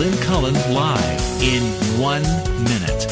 Lynn Cullen live in 1 minute.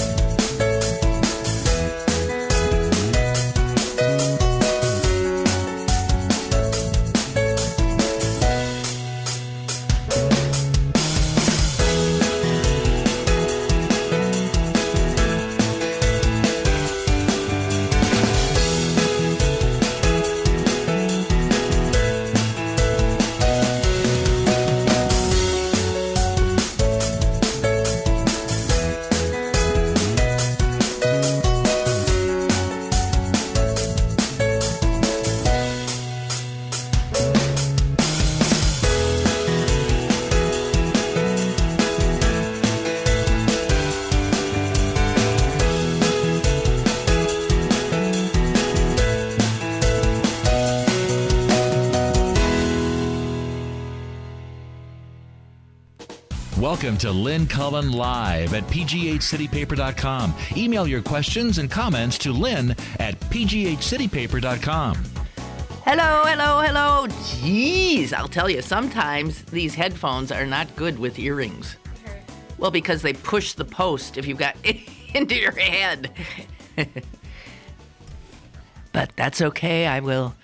Welcome to Lynn Cullen Live at pghcitypaper.com. Email your questions and comments to Lynn at pghcitypaper.com. Hello, hello, hello. Jeez, I'll tell you, sometimes these headphones are not good with earrings. Well, because they push the post if you've got into your head. But that's okay. I will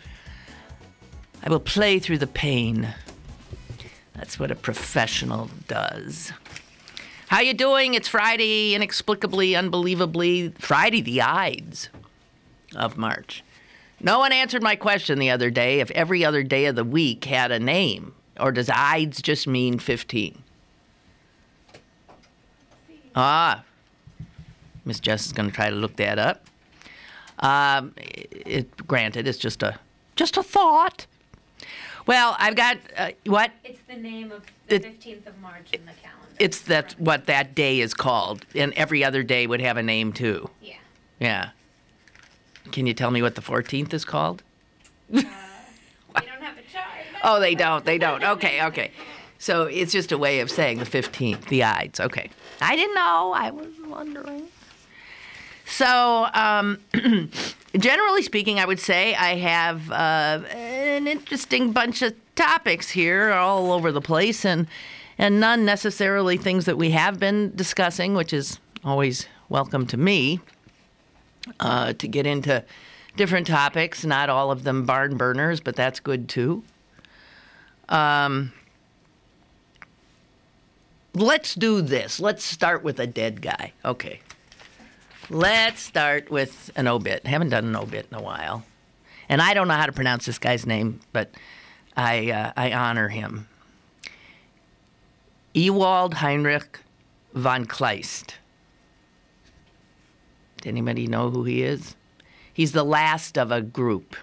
play through the pain. That's what a professional does. How you doing? It's Friday, inexplicably, unbelievably, Friday the Ides of March. No one answered my question the other day if every other day of the week had a name, or does Ides just mean 15? Miss Jess is going to try to look that up. Granted, it's just a thought. Well, I've got, what? It's the name of the 15th of March in the calendar. It's what that day is called, and every other day would have a name, too. Yeah. Yeah. Can you tell me what the 14th is called? They don't have a chart. Oh, they don't. Okay. So it's just a way of saying the 15th, the Ides. Okay. I didn't know. I was wondering. So, generally speaking, I would say I have an interesting bunch of topics here all over the place, and none necessarily things that we have been discussing, which is always welcome to me, to get into different topics, not all of them barn burners, but that's good too. Let's do this. Let's start with a dead guy. Okay. Let's start with an obit. Haven't done an obit in a while. And I don't know how to pronounce this guy's name, but I honor him. Ewald-Heinrich von Kleist. Does anybody know who he is? He's the last of a group.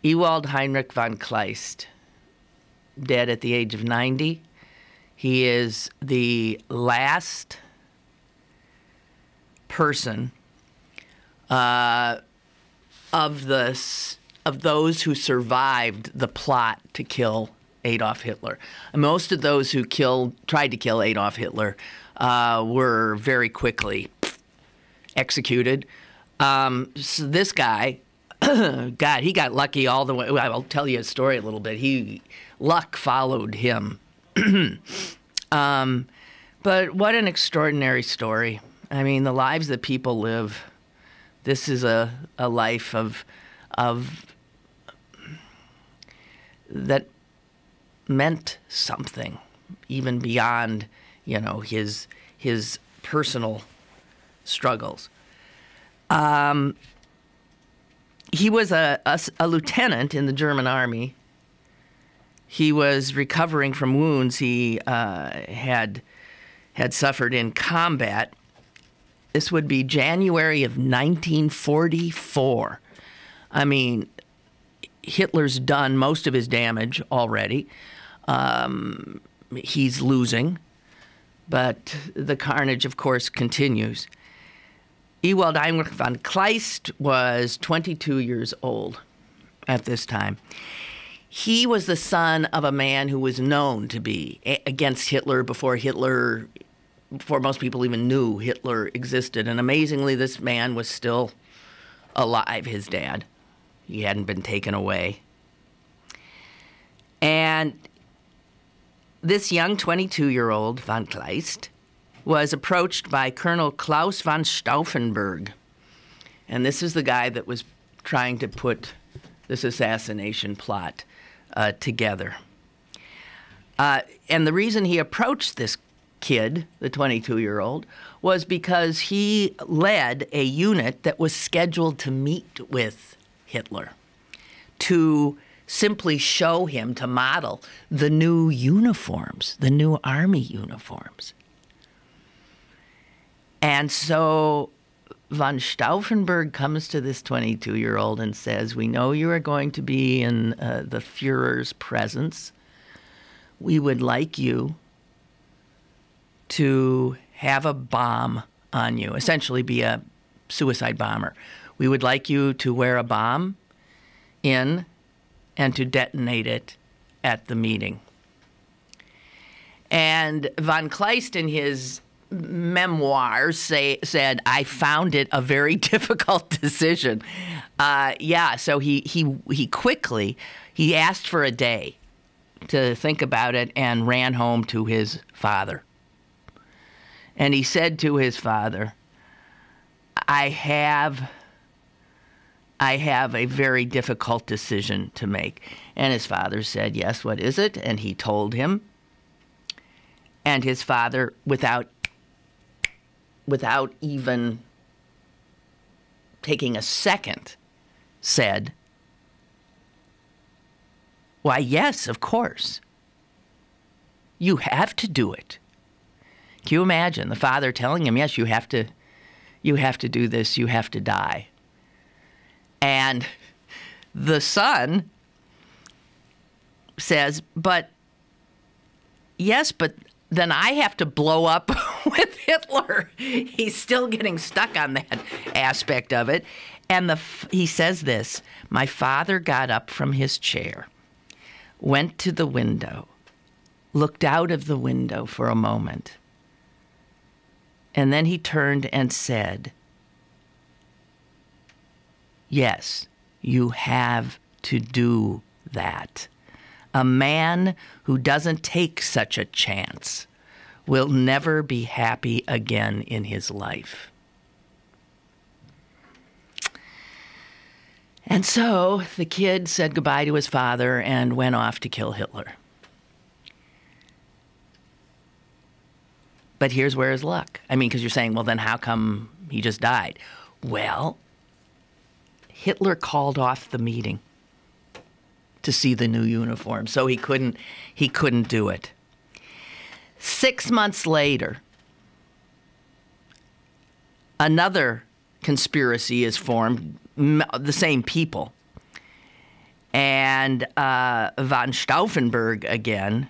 Ewald-Heinrich von Kleist, dead at the age of 90. He is the last person of those who survived the plot to kill Adolf Hitler. Most of those who tried to kill Adolf Hitler were very quickly executed. So this guy, God, he got lucky all the way. I'll tell you a story a little bit. Luck followed him. But what an extraordinary story. I mean, the lives that people live, this is a life of that meant something, even beyond, his personal struggles. He was a lieutenant in the German army. He was recovering from wounds he had suffered in combat. This would be January of 1944. I mean, Hitler's done most of his damage already. He's losing, but the carnage, of course, continues. Ewald-Heinrich von Kleist was 22 years old at this time. He was the son of a man who was known to be against Hitler before most people even knew Hitler existed. And amazingly, this man was still alive, his dad. He hadn't been taken away. And this young 22-year-old von Kleist was approached by Colonel Klaus von Stauffenberg. And this is the guy that was trying to put this assassination plot together. And the reason he approached this kid, the 22-year-old, was because he led a unit that was scheduled to meet with Hitler to simply show him, to model the new uniforms, the new army uniforms. And so von Stauffenberg comes to this 22-year-old and says, we know you are going to be in the Fuhrer's presence. We would like you to have a bomb on you, essentially be a suicide bomber. We would like you to wear a bomb in and to detonate it at the meeting. And von Kleist, in his memoirs, said, I found it a very difficult decision. So he quickly, he asked for a day to think about it and ran home to his father. And he said to his father, I have a very difficult decision to make. And his father said, yes, what is it? And he told him. And his father, without even taking a second, said, why, yes, of course. You have to do it. Can you imagine the father telling him, yes, you have to do this, you have to die. And the son says, but then I have to blow up with Hitler. He's still getting stuck on that aspect of it. And he says this, my father got up from his chair, went to the window, looked out of the window for a moment, and then he turned and said, yes, you have to do that. A man who doesn't take such a chance will never be happy again in his life. And so the kid said goodbye to his father and went off to kill Hitler. But here's where his luck. I mean, because you're saying, well, then how come he just died? Well, Hitler called off the meeting to see the new uniform, so he couldn't do it. 6 months later, another conspiracy is formed, the same people. And von Stauffenberg, again,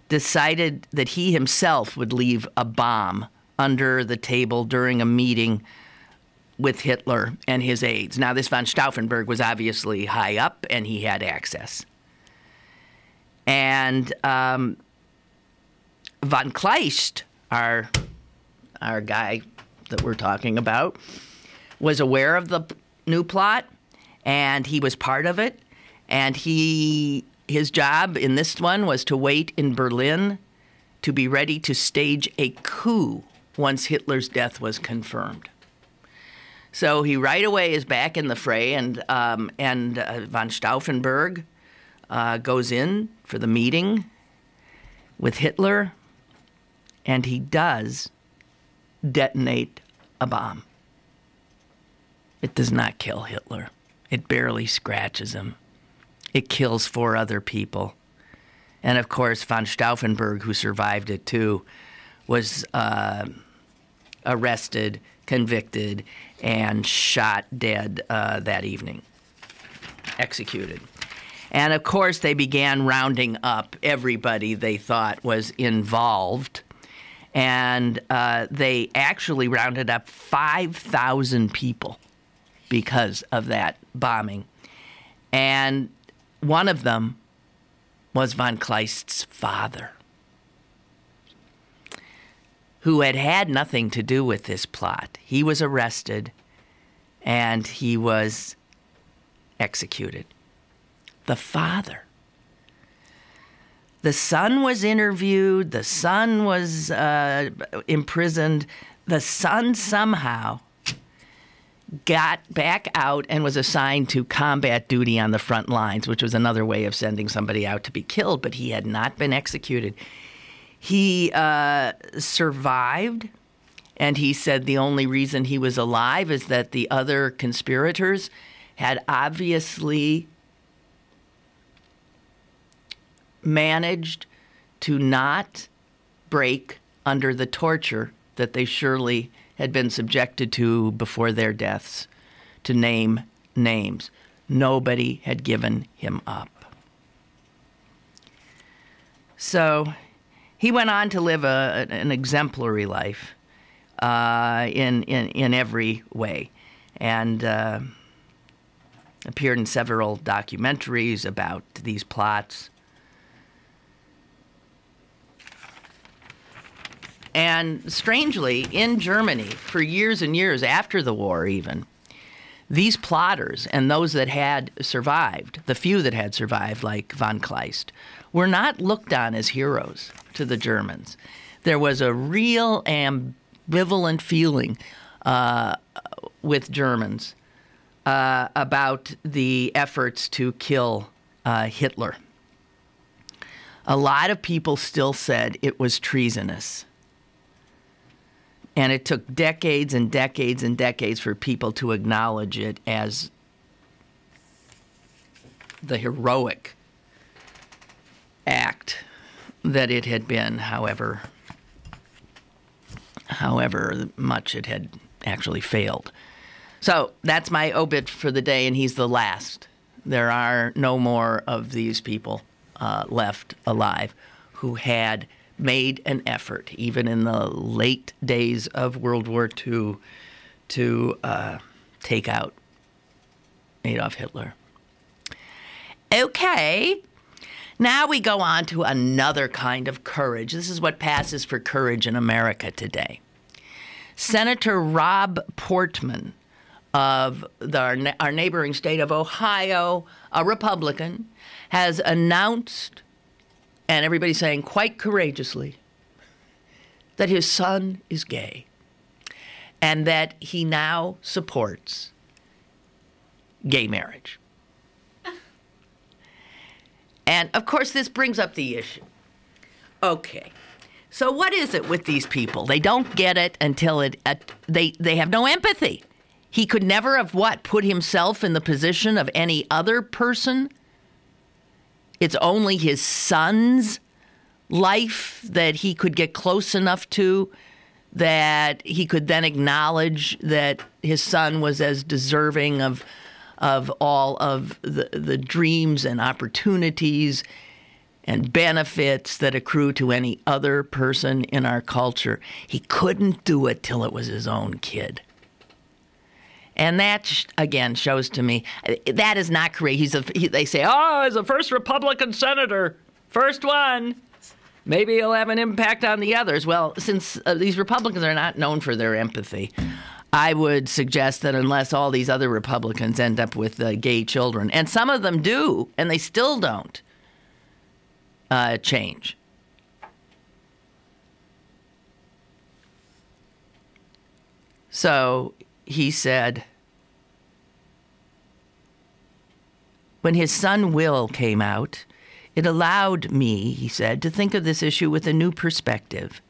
decided that he himself would leave a bomb under the table during a meeting with Hitler and his aides. Now, this von Stauffenberg was obviously high up, and he had access. And von Kleist, our guy that we're talking about, was aware of the new plot, and he was part of it. And his job in this one was to wait in Berlin to be ready to stage a coup once Hitler's death was confirmed. So he right away is back in the fray, and von Stauffenberg goes in for the meeting with Hitler, and he does detonate a bomb. It does not kill Hitler. It barely scratches him. It kills 4 other people. And of course, von Stauffenberg, who survived it too, was arrested, convicted, and shot dead that evening, executed. And of course, they began rounding up everybody they thought was involved. And they actually rounded up 5,000 people because of that bombing. And one of them was von Kleist's father, who had nothing to do with this plot. He was arrested, and he was executed. The The son was interviewed. The son was imprisoned. The son somehow got back out and was assigned to combat duty on the front lines, which was another way of sending somebody out to be killed, but he had not been executed. He survived, and he said the only reason he was alive is that the other conspirators had obviously managed to not break under the torture that they surely had been subjected to before their deaths, to name names. Nobody had given him up. So he went on to live an exemplary life in every way, and appeared in several documentaries about these plots. And strangely, in Germany, for years and years after the war even, these plotters and those that had survived, the few that had survived, like von Kleist, were not looked on as heroes to the Germans. There was a real ambivalent feeling with Germans about the efforts to kill Hitler. A lot of people still said it was treasonous. And it took decades and decades and decades for people to acknowledge it as the heroic act that it had been, however much it had actually failed. So that's my obit for the day, and he's the last. There are no more of these people left alive who had made an effort, even in the late days of World War II, to take out Adolf Hitler. Okay, now we go on to another kind of courage. This is what passes for courage in America today. Senator Rob Portman of our neighboring state of Ohio, a Republican, has announced, and everybody's saying quite courageously, that his son is gay and that he now supports gay marriage. And, of course, this brings up the issue. Okay, so what is it with these people? They don't get it until they have no empathy. He could never have, put himself in the position of any other person? It's only his son's life that he could get close enough to that he could then acknowledge that his son was as deserving of all of the dreams and opportunities and benefits that accrue to any other person in our culture. He couldn't do it till it was his own kid. And that, again, shows to me that is not correct. They say, he's the first Republican senator, first one. Maybe he'll have an impact on the others. Well, since these Republicans are not known for their empathy, I would suggest that unless all these other Republicans end up with gay children, and some of them do, and they still don't change. So he said, when his son Will came out, it allowed me, he said, to think of this issue with a new perspective.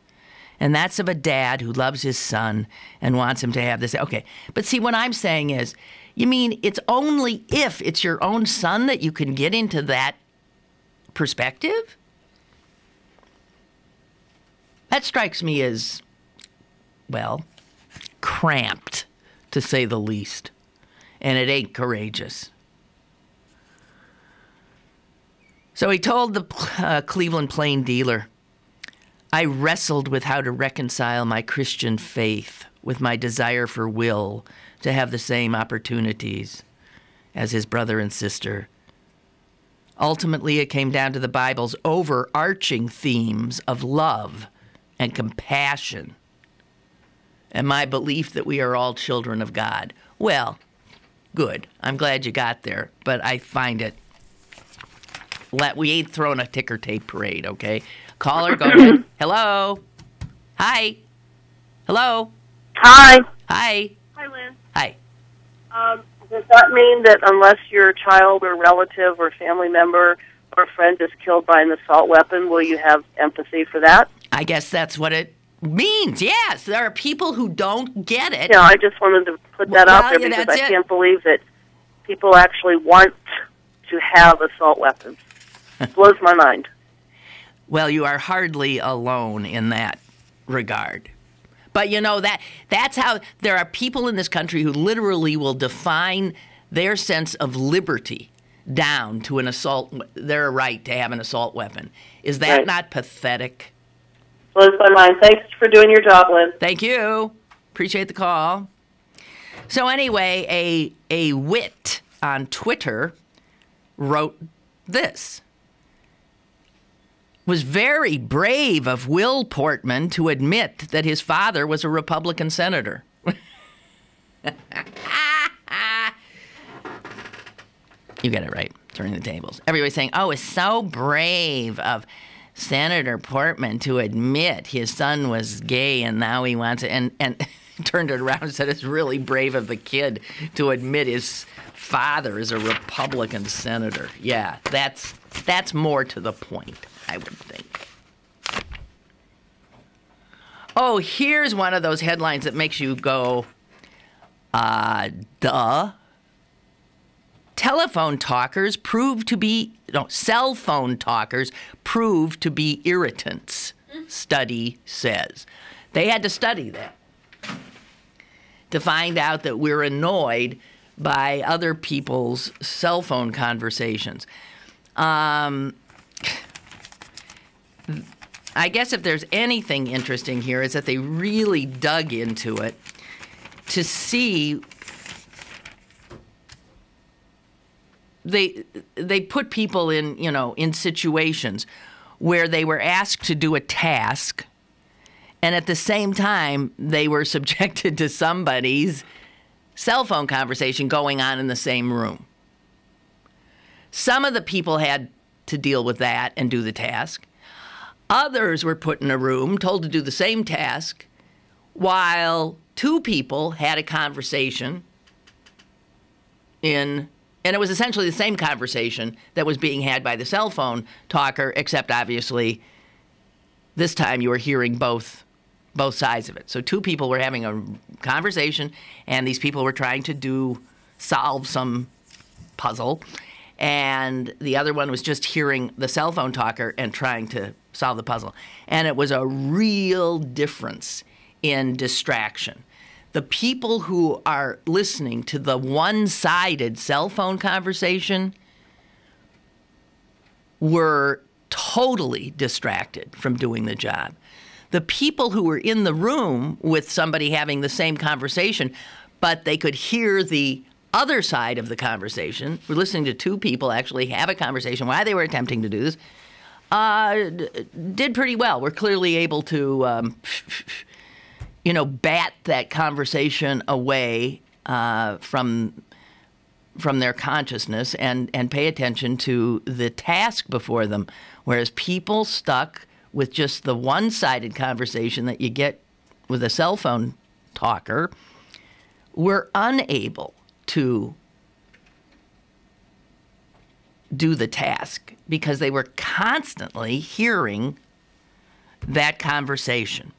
And that's of a dad who loves his son and wants him to have this. Okay, but see, what I'm saying is, you mean it's only if it's your own son that you can get into that perspective? That strikes me as, well, cramped, to say the least. And it ain't courageous. So he told the Cleveland Plain dealer, I wrestled with how to reconcile my Christian faith with my desire for Will to have the same opportunities as his brother and sister. Ultimately, it came down to the Bible's overarching themes of love and compassion and my belief that we are all children of God. Well, good. I'm glad you got there, but I find it we ain't throwing a ticker tape parade, okay? Caller, go ahead. Hello. Hi. Hello. Hi. Hi. Hi, Lynn. Hi. Does that mean that unless your child or relative or family member or friend is killed by an assault weapon, will you have empathy for that? I guess that's what it means. Yes, there are people who don't get it. Yeah, I just wanted to put that out there because I can't believe that people actually want to have assault weapons. It blows my mind. Well, you are hardly alone in that regard. But that's how there are people in this country who literally will define their sense of liberty down to their right to have an assault weapon. Is that not pathetic? Blows my mind. Thanks for doing your job, Lynn. Thank you. Appreciate the call. So anyway, a wit on Twitter wrote this. Was very brave of Will Portman to admit that his father was a Republican senator. You get it right. Turning the tables. Everybody's saying, oh, it's so brave of Senator Portman to admit his son was gay and now he wants it. And turned it around and said it's really brave of the kid to admit his father is a Republican senator. Yeah, that's more to the point, I would think. Oh, here's one of those headlines that makes you go, duh. Cell phone talkers prove to be irritants, study says. They had to study that to find out that we're annoyed by other people's cell phone conversations. I guess if there's anything interesting here is that they really dug into it to see. They put people in situations where they were asked to do a task, and at the same time they were subjected to somebody's cell phone conversation going on in the same room. Some of the people had to deal with that and do the task. Others were put in a room, told to do the same task, while two people had a conversation and it was essentially the same conversation that was being had by the cell phone talker, except obviously this time you were hearing both sides of it. So two people were having a conversation, and these people were trying to solve some puzzle, and the other one was just hearing the cell phone talker and trying to solve the puzzle. And it was a real difference in distraction. The people who are listening to the one-sided cell phone conversation were totally distracted from doing the job. The people who were in the room with somebody having the same conversation, but they could hear the other side of the conversation, were listening to two people actually have a conversation while they were attempting to do this, did pretty well. We're clearly able to bat that conversation away from their consciousness and pay attention to the task before them. Whereas people stuck with just the one-sided conversation that you get with a cell phone talker were unable to do the task because they were constantly hearing that conversation.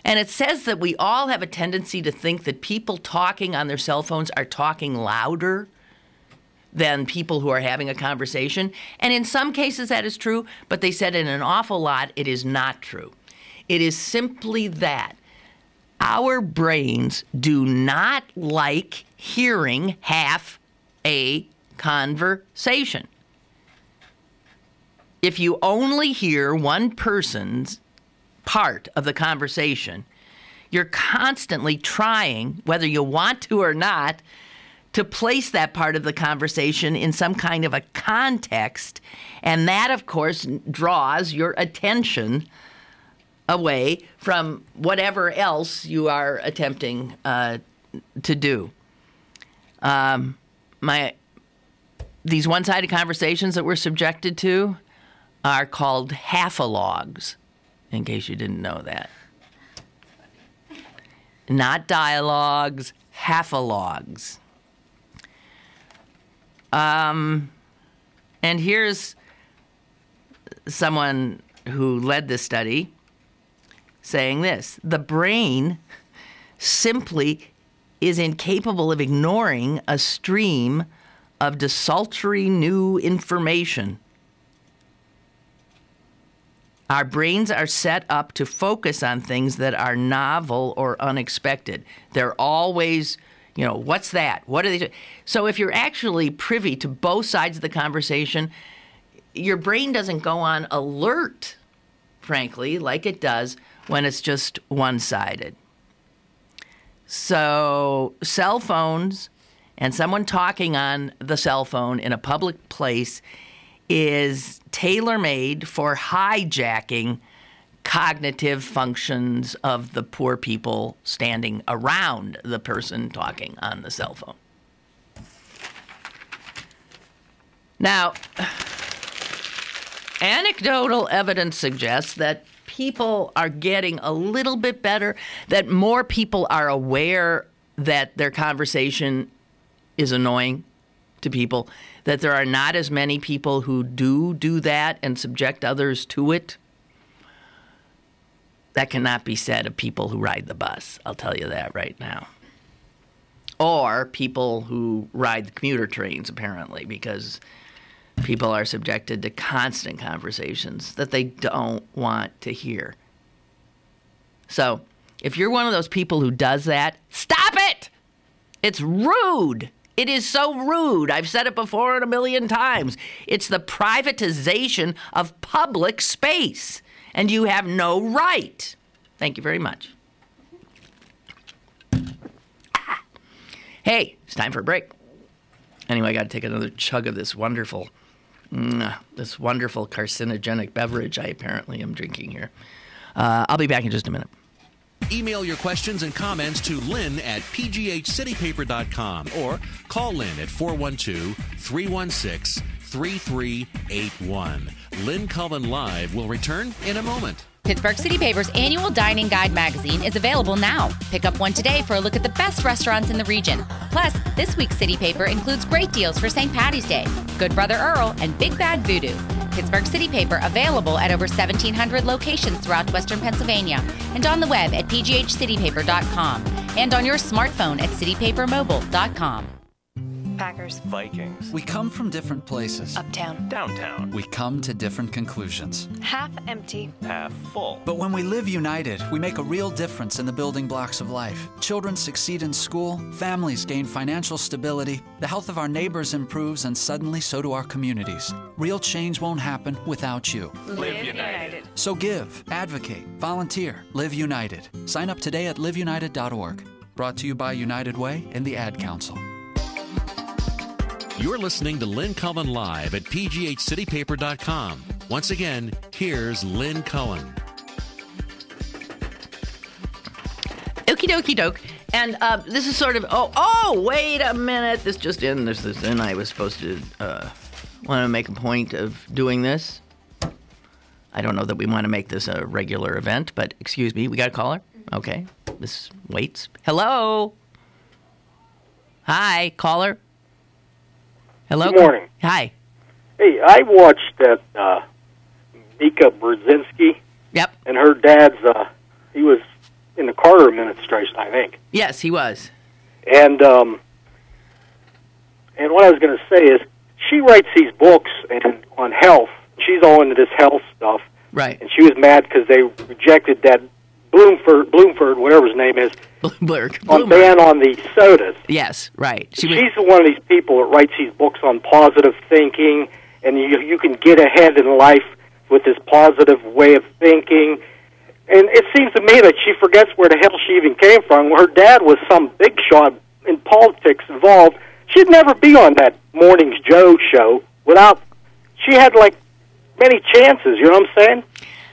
And it says that we all have a tendency to think that people talking on their cell phones are talking louder than people who are having a conversation. And in some cases that is true, but they said in an awful lot it is not true. It is simply that our brains do not like hearing half a conversation. If you only hear one person's part of the conversation, you're constantly trying, whether you want to or not, to place that part of the conversation in some kind of a context, and that, of course, draws your attention away from whatever else you are attempting to do. these one-sided conversations that we're subjected to are called half-a-logs, in case you didn't know that. Not dialogues, half-a-logs. And here's someone who led this study saying this: the brain simply is incapable of ignoring a stream of desultory new information. Our brains are set up to focus on things that are novel or unexpected. They're always, what's that? What are they doing? So if you're actually privy to both sides of the conversation, your brain doesn't go on alert, frankly, like it does when it's just one-sided. So cell phones and someone talking on the cell phone in a public place is tailor-made for hijacking cognitive functions of the poor people standing around the person talking on the cell phone. Now, anecdotal evidence suggests that people are getting a little bit better, that more people are aware that their conversation is annoying to people, that there are not as many people who do that and subject others to it. That cannot be said of people who ride the bus, I'll tell you that right now. Or people who ride the commuter trains, apparently, because people are subjected to constant conversations that they don't want to hear. So, if you're one of those people who does that, stop it! It's rude. It is so rude. I've said it before and a million times. It's the privatization of public space, and you have no right. Thank you very much. Hey, it's time for a break. Anyway, I got to take another chug of this wonderful carcinogenic beverage I apparently am drinking here. I'll be back in just a minute. Email your questions and comments to Lynn at pghcitypaper.com or call Lynn at 412-316-3381. Lynn Cullen Live will return in a moment. Pittsburgh City Paper's annual Dining Guide magazine is available now. Pick up one today for a look at the best restaurants in the region. Plus, this week's City Paper includes great deals for St. Patty's Day, Good Brother Earl, and Big Bad Voodoo. Pittsburgh City Paper available at over 1,700 locations throughout Western Pennsylvania and on the web at pghcitypaper.com and on your smartphone at citypapermobile.com. Packers. Vikings. We come from different places. Uptown. Downtown. We come to different conclusions. Half empty. Half full. But when we live united, we make a real difference in the building blocks of life. Children succeed in school, families gain financial stability, the health of our neighbors improves, and suddenly so do our communities. Real change won't happen without you. Live United. So give, advocate, volunteer, Live United. Sign up today at liveunited.org. Brought to you by United Way and the Ad Council. You're listening to Lynn Cullen Live at pghcitypaper.com. Once again, here's Lynn Cullen. Okie dokie doke. And this is sort of, wait a minute. This just in. I was supposed to want to make a point of doing this. I don't know that we want to make this a regular event, but excuse me, we got a caller? Okay, this waits. Hello? Hi, caller? Hello? Good morning. Hi. Hey, I watched that Mika Brzezinski. Yep. And her dad's, he was in the Carter administration, I think. Yes, he was. And what I was going to say is, she writes these books on health. She's all into this health stuff. Right. And she was mad because they rejected that Bloomford, whatever his name is, on ban on the sodas. Yes, right. She's one of these people that writes these books on positive thinking, and you can get ahead in life with this positive way of thinking. And it seems to me that she forgets where the hell she even came from. Her dad was some big shot in politics involved. She'd never be on that Mornings Joe show without... She had, many chances, you know what I'm saying?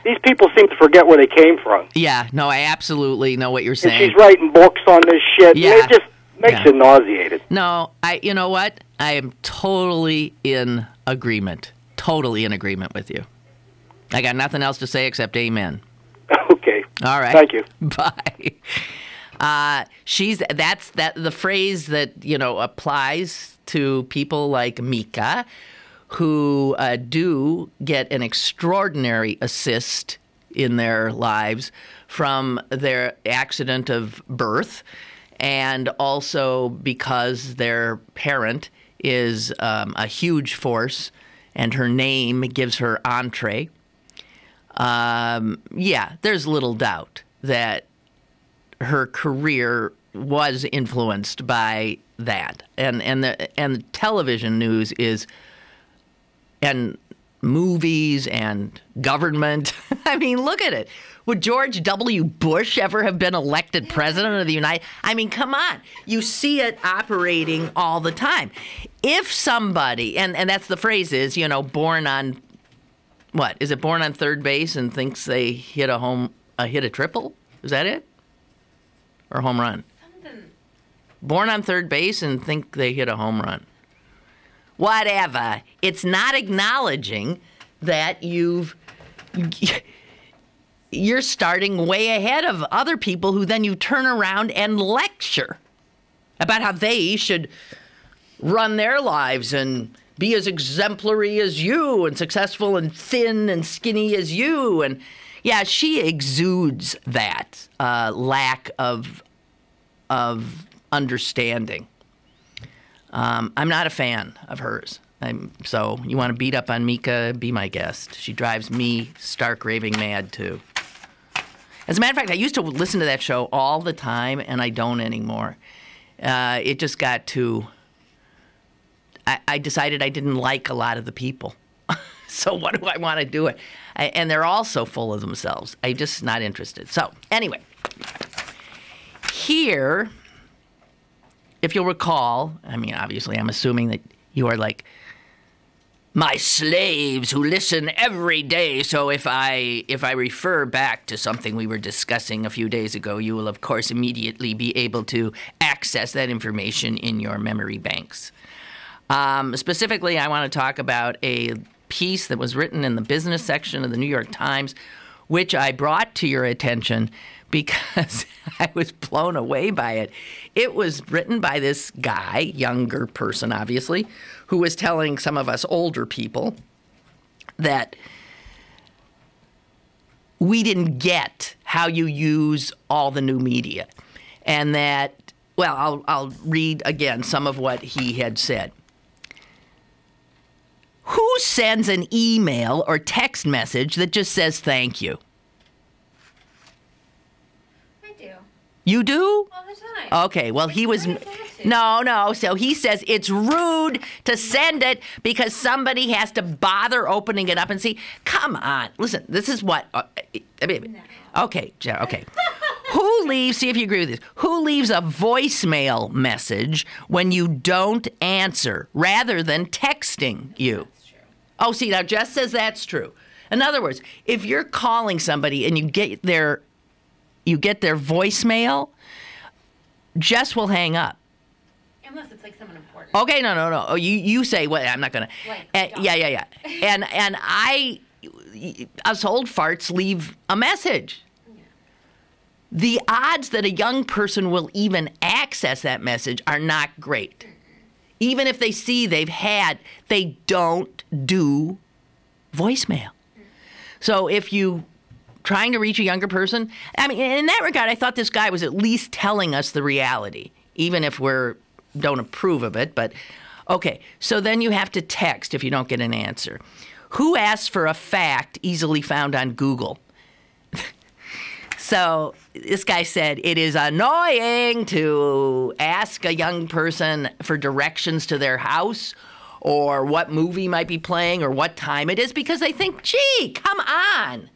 These people seem to forget where they came from. Yeah, no, I absolutely know what you're saying. And she's writing books on this shit, and it just makes you nauseated. No, you know what? I am totally in agreement. Totally in agreement with you. I got nothing else to say except amen. Okay. All right. Thank you. Bye. That's the phrase that, applies to people like Mika, who do get an extraordinary assist in their lives from their accident of birth, and also because their parent is a huge force, and her name gives her entree. There's little doubt that her career was influenced by that, and television news is, and movies and government. I mean, look at it. Would George W. Bush ever have been elected president of the United? I mean, come on. You see it operating all the time. If somebody, and that's the phrase is, born on, what? Is it born on third base and thinks they hit a triple? Is that it? Or home run? Something. Born on third base and think they hit a home run. Whatever. It's not acknowledging that you're starting way ahead of other people who then you turn around and lecture about how they should run their lives and be as exemplary as you and successful and thin and skinny as you. And yeah, she exudes that lack of understanding. I'm not a fan of hers. So you want to beat up on Mika, be my guest. She drives me stark raving mad, too. As a matter of fact, I used to listen to that show all the time, and I don't anymore. It just got too... I decided I didn't like a lot of the people. So what do I want to do? And they're all so full of themselves. I'm just not interested. So anyway, here... If you'll recall, I mean, obviously, I'm assuming that you are like my slaves who listen every day. So if I refer back to something we were discussing a few days ago, you will, of course, immediately be able to access that information in your memory banks. Specifically, I want to talk about a piece that was written in the business section of the New York Times, which I brought to your attention because I was blown away by it. It was written by this guy, younger person, obviously, who was telling some of us older people that we didn't get how you use all the new media. And that, well, I'll read again some of what he had said. Who sends an email or text message that just says thank you? You do? All the time. Okay, well, he was... No. So he says it's rude to send it because somebody has to bother opening it up and see. Come on. Listen, this is what... Okay. Who leaves... See if you agree with this. Who leaves a voicemail message when you don't answer rather than texting you? That's true. Oh, see, now Jess says that's true. In other words, if you're calling somebody and you get their voicemail, Jess will hang up. Unless it's like someone important. Okay, no. Oh, you say, well, I'm not going to. Yeah. And us old farts leave a message. Yeah. The odds that a young person will even access that message are not great. Mm-hmm. Even if they see they don't do voicemail. Mm-hmm. So if you... trying to reach a younger person. I mean, in that regard, I thought this guy was at least telling us the reality, even if don't approve of it. But, okay, so then you have to text if you don't get an answer. Who asks for a fact easily found on Google? So this guy said, it is annoying to ask a young person for directions to their house or what movie might be playing or what time it is because they think, gee, come on.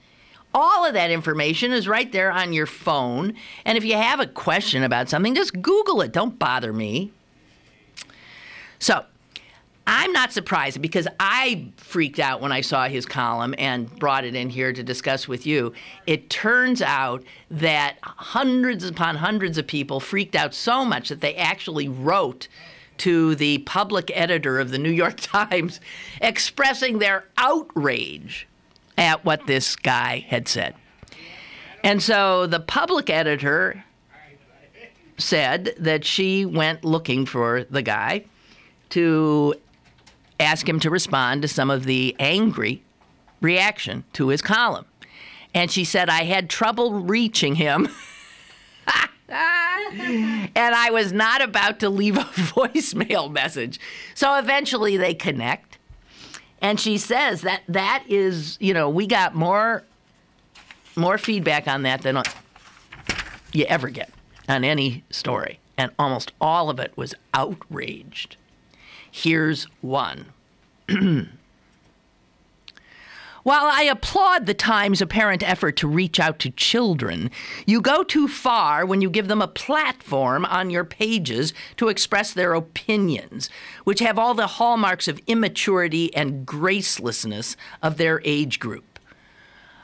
All of that information is right there on your phone. And if you have a question about something, just Google it. Don't bother me. So I'm not surprised because I freaked out when I saw his column and brought it in here to discuss with you. It turns out that hundreds upon hundreds of people freaked out so much that they actually wrote to the public editor of the New York Times expressing their outrage at what this guy had said. And so the public editor said that she went looking for the guy to ask him to respond to some of the angry reaction to his column. And she said, I had trouble reaching him. And I was not about to leave a voicemail message. So eventually they connect. And she says that is, we got more feedback on that than you ever get on any story. And almost all of it was outraged. Here's one. While I applaud the Times' apparent effort to reach out to children, you go too far when you give them a platform on your pages to express their opinions, which have all the hallmarks of immaturity and gracelessness of their age group.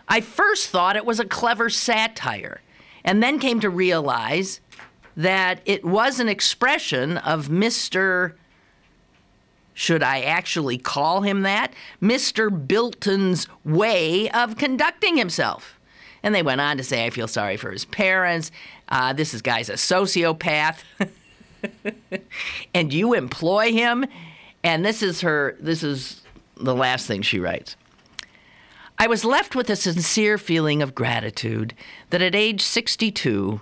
I first thought it was a clever satire, and then came to realize that it was an expression of Mr. Should I actually call him that? Mr. Bilton's way of conducting himself. And they went on to say, I feel sorry for his parents. This guy's a sociopath. And you employ him? And this is the last thing she writes. I was left with a sincere feeling of gratitude that at age 62,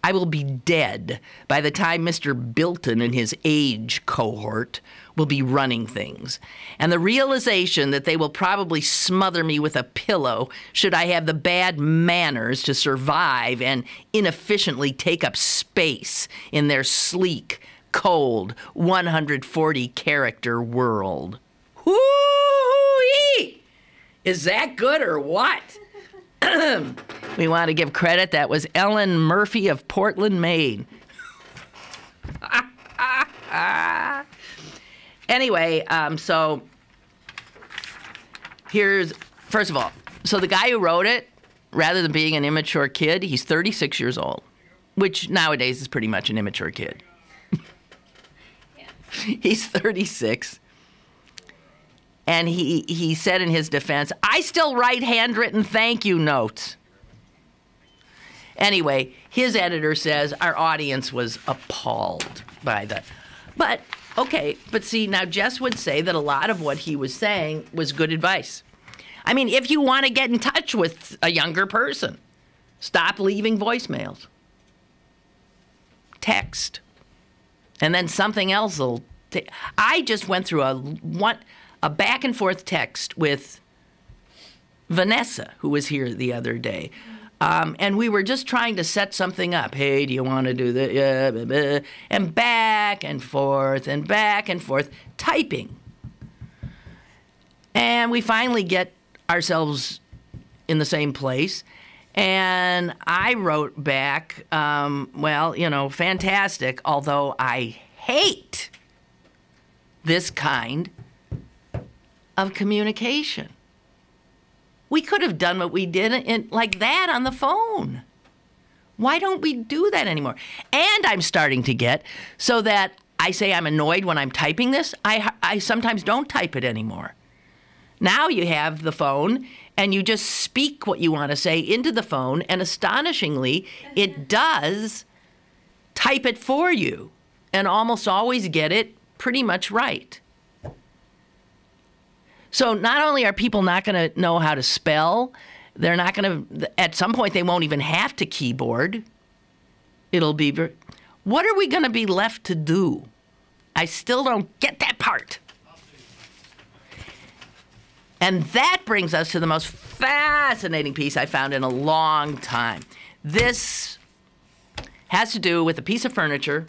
I will be dead by the time Mr. Bilton and his age cohort will be running things. And the realization that they will probably smother me with a pillow should I have the bad manners to survive and inefficiently take up space in their sleek, cold, 140-character world. Whoo-hee! Is that good or what? We want to give credit. That was Ellen Murphy of Portland, Maine. Anyway, so first of all, so the guy who wrote it, rather than being an immature kid, he's 36 years old, which nowadays is pretty much an immature kid. He's 36. And he said in his defense, I still write handwritten thank you notes. Anyway, his editor says our audience was appalled by that. But, okay, but see, now Jess would say that a lot of what he was saying was good advice. I mean, if you want to get in touch with a younger person, stop leaving voicemails. Text. And then something else will... I just went through a back and forth text with Vanessa, who was here the other day. And we were just trying to set something up. Hey, do you want to do that? Yeah, blah, blah. And back and forth, typing. And we finally get ourselves in the same place. And I wrote back, fantastic, although I hate this kind of communication. We could have done what we did like that on the phone. Why don't we do that anymore? And I'm starting to get so that I say I'm annoyed when I'm typing this. I sometimes don't type it anymore. Now you have the phone and you just speak what you want to say into the phone, and astonishingly, it does type it for you and almost always get it pretty much right. So not only are people not going to know how to spell, they're not going to, at some point they won't even have to keyboard. It'll be, what are we going to be left to do? I still don't get that part. And that brings us to the most fascinating piece I found in a long time. This has to do with a piece of furniture.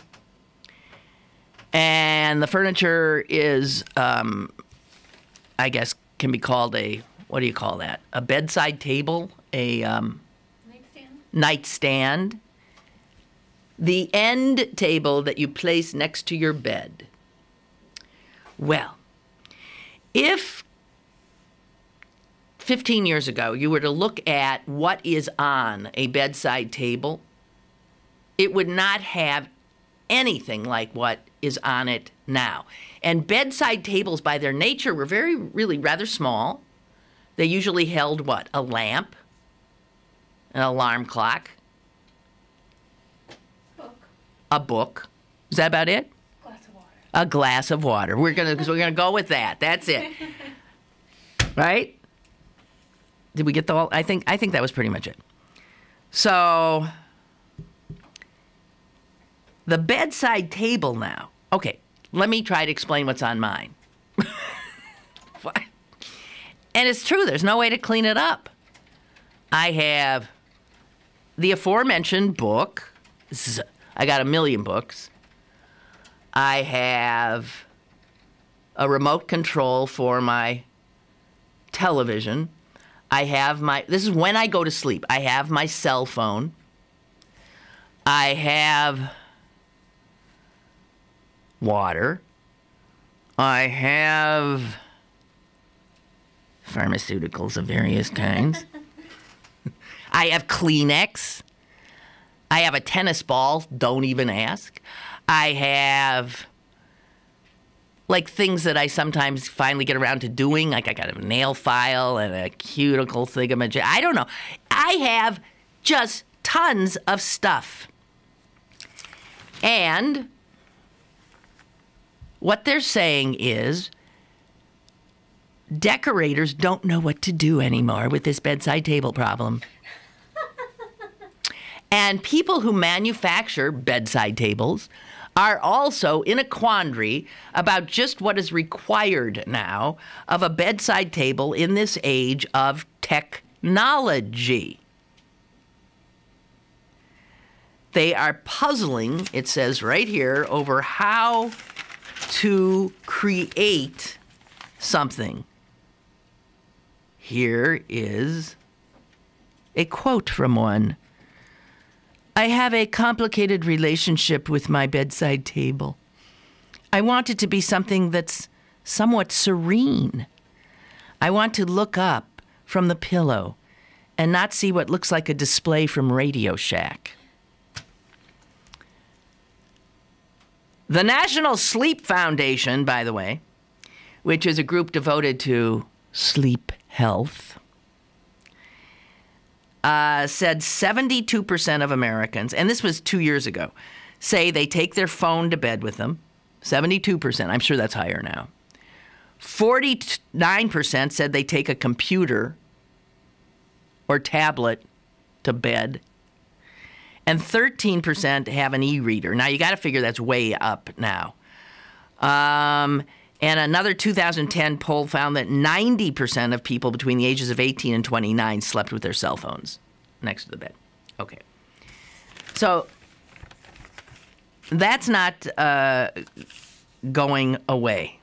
And the furniture is, I guess, can be called a, what do you call that? A bedside table, a nightstand. The end table that you place next to your bed. Well, if 15 years ago you were to look at what is on a bedside table, it would not have anything like what is on it now. And bedside tables, by their nature, were really rather small. They usually held what? A lamp, an alarm clock, a book. Is that about it? Glass of water. A glass of water. We're gonna go with that. That's it. Right? Did we get the whole? I think that was pretty much it. So the bedside table now. Okay, let me try to explain what's on mine. What? And it's true. There's no way to clean it up. I have the aforementioned book. I got a million books. I have a remote control for my television. I have this is when I go to sleep. I have my cell phone. I have water. I have pharmaceuticals of various kinds. I have Kleenex. I have a tennis ball. Don't even ask. I have like things that I sometimes finally get around to doing. Like I got a nail file and a cuticle thingamajig. I don't know. I have just tons of stuff. And what they're saying is decorators don't know what to do anymore with this bedside table problem. And people who manufacture bedside tables are also in a quandary about just what is required now of a bedside table in this age of technology. They are puzzling, it says right here, over how to create something. Here is a quote from one. I have a complicated relationship with my bedside table. I want it to be something that's somewhat serene. I want to look up from the pillow and not see what looks like a display from Radio Shack. The National Sleep Foundation, by the way, which is a group devoted to sleep health, said 72% of Americans, and this was 2 years ago, say they take their phone to bed with them. 72%. I'm sure that's higher now. 49% said they take a computer or tablet to bed. And 13% have an e-reader. Now, you got to figure that's way up now. And another 2010 poll found that 90% of people between the ages of 18 and 29 slept with their cell phones next to the bed. Okay. So that's not going away.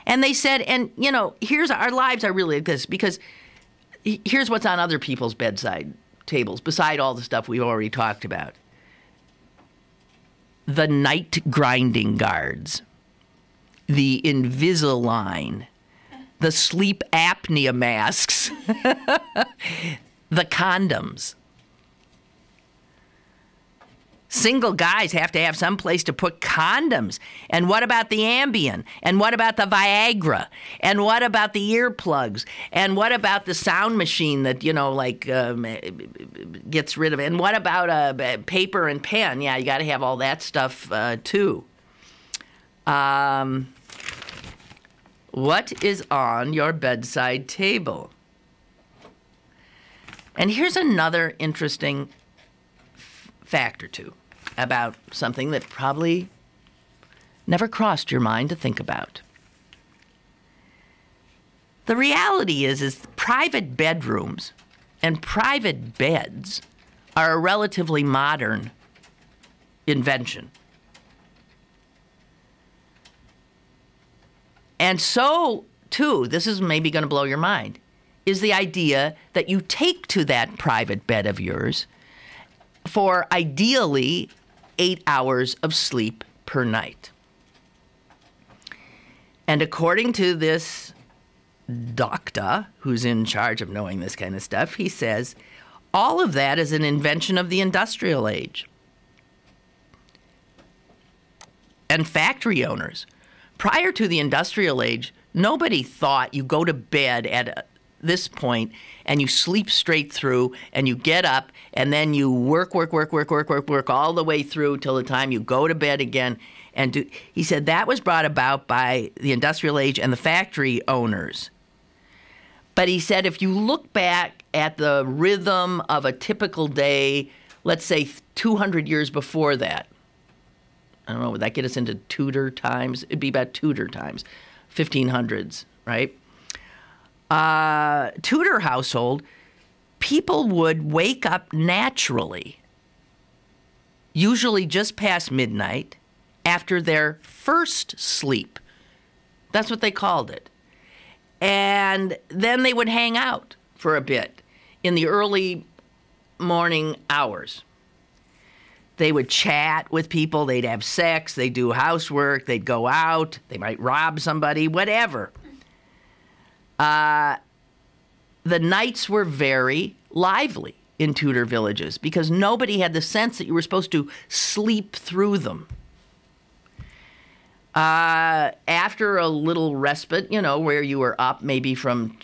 And they said, and, you know, here's our lives are really like this, because here's what's on other people's bedside tables, beside all the stuff we've already talked about. The night grinding guards, the Invisalign, the sleep apnea masks, the condoms. Single guys have to have some place to put condoms. And what about the Ambien? And what about the Viagra? And what about the earplugs? And what about the sound machine that, you know, like gets rid of it? And what about paper and pen? Yeah, you got to have all that stuff too. What is on your bedside table? And here's another interesting fact or two about something that probably never crossed your mind to think about. The reality is private bedrooms and private beds are a relatively modern invention. And so, too, this is maybe going to blow your mind, is the idea that you take to that private bed of yours for ideally 8 hours of sleep per night. And according to this doctor who's in charge of knowing this kind of stuff, he says all of that is an invention of the industrial age. and factory owners. Prior to the industrial age, nobody thought you go to bed at this point and you sleep straight through and you get up and then you work all the way through till the time you go to bed again. And he said that was brought about by the industrial age and the factory owners. But he said if you look back at the rhythm of a typical day, let's say 200 years before that, I don't know, would that get us into Tudor times? It'd be about Tudor times, 1500s, right? Tudor household, people would wake up naturally, usually just past midnight, after their first sleep. That's what they called it. And then they would hang out for a bit in the early morning hours. They would chat with people, they'd have sex, they'd do housework, they'd go out, they might rob somebody, whatever. The nights were very lively in Tudor villages because nobody had the sense that you were supposed to sleep through them. After a little respite, where you were up maybe from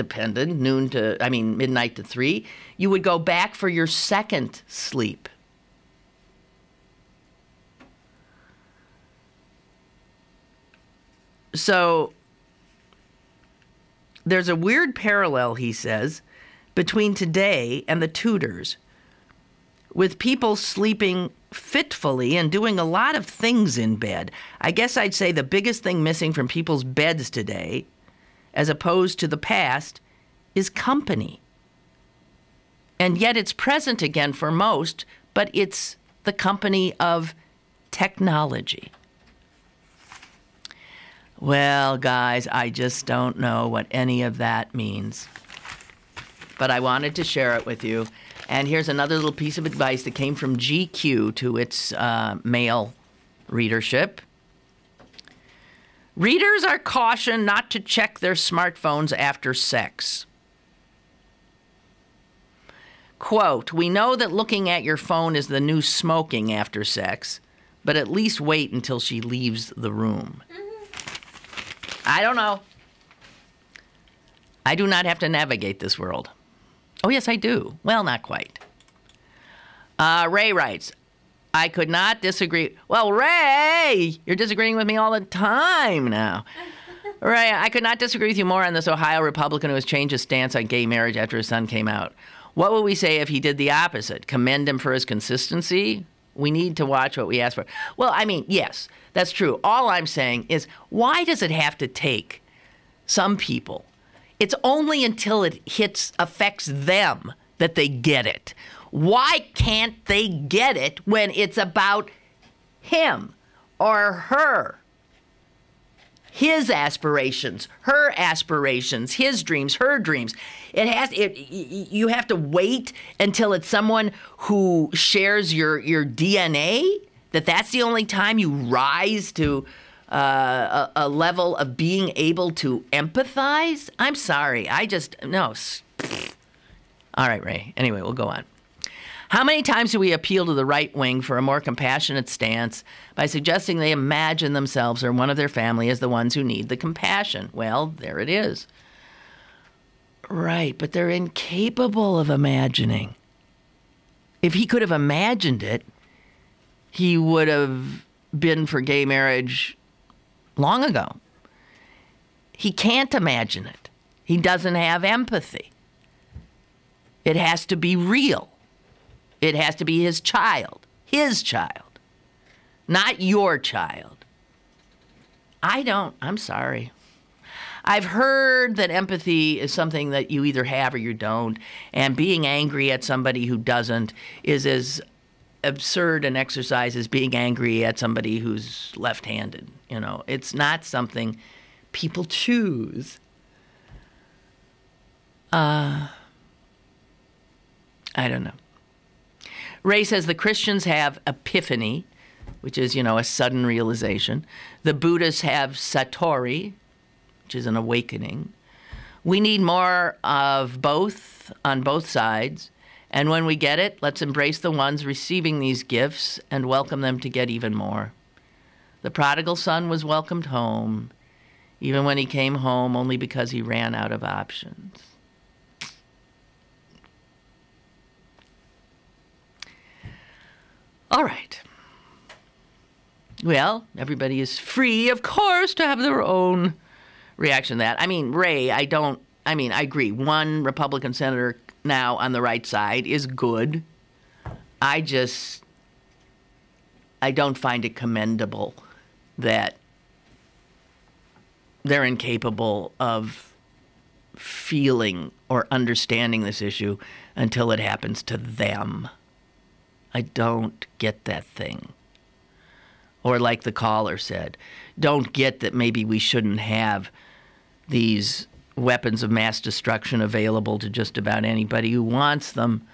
midnight to 3, you would go back for your second sleep. So there's a weird parallel, he says, between today and the Tudors, with people sleeping fitfully and doing a lot of things in bed. I guess I'd say the biggest thing missing from people's beds today, as opposed to the past, is company. And yet it's present again for most, but it's the company of technology. Well, guys, I just don't know what any of that means. But I wanted to share it with you. And here's another little piece of advice that came from GQ to its male readership. Readers are cautioned not to check their smartphones after sex. Quote, we know that looking at your phone is the new smoking after sex, but at least wait until she leaves the room. I don't know. I do not have to navigate this world. Oh, yes, I do. Well, not quite. Ray writes, I could not disagree. Well, Ray, you're disagreeing with me all the time now. Ray, I could not disagree with you more on this Ohio Republican who has changed his stance on gay marriage after his son came out. What would we say if he did the opposite? Commend him for his consistency? We need to watch what we ask for. Well, yes, that's true. All I'm saying is, why does it have to take some people? It's only until it affects them that they get it. Why can't they get it when it's about him or her? His aspirations, his dreams, her dreams. You have to wait until it's someone who shares your DNA, that's the only time you rise to a level of being able to empathize? I'm sorry. No. All right, Ray. Anyway, we'll go on. How many times do we appeal to the right wing for a more compassionate stance by suggesting they imagine themselves or one of their family as the ones who need the compassion? Well, there it is. Right, but they're incapable of imagining. If he could have imagined it, he would have been for gay marriage long ago. He can't imagine it. He doesn't have empathy. It has to be real. It has to be his child, not your child. I'm sorry. I've heard that empathy is something that you either have or you don't, and being angry at somebody who doesn't is as absurd an exercise as being angry at somebody who's left-handed. It's not something people choose. I don't know. Ray says the Christians have epiphany, which is, a sudden realization. The Buddhists have satori, which is an awakening. We need more of both on both sides. And when we get it, let's embrace the ones receiving these gifts and welcome them to get even more. The prodigal son was welcomed home, even when he came home only because he ran out of options. All right. Well, everybody is free, of course, to have their own reaction to that. I mean, Ray, I agree. One Republican senator now on the right side is good. I don't find it commendable that they're incapable of feeling or understanding this issue until it happens to them. I don't get that thing. Or like the caller said, don't get that maybe we shouldn't have these weapons of mass destruction available to just about anybody who wants them.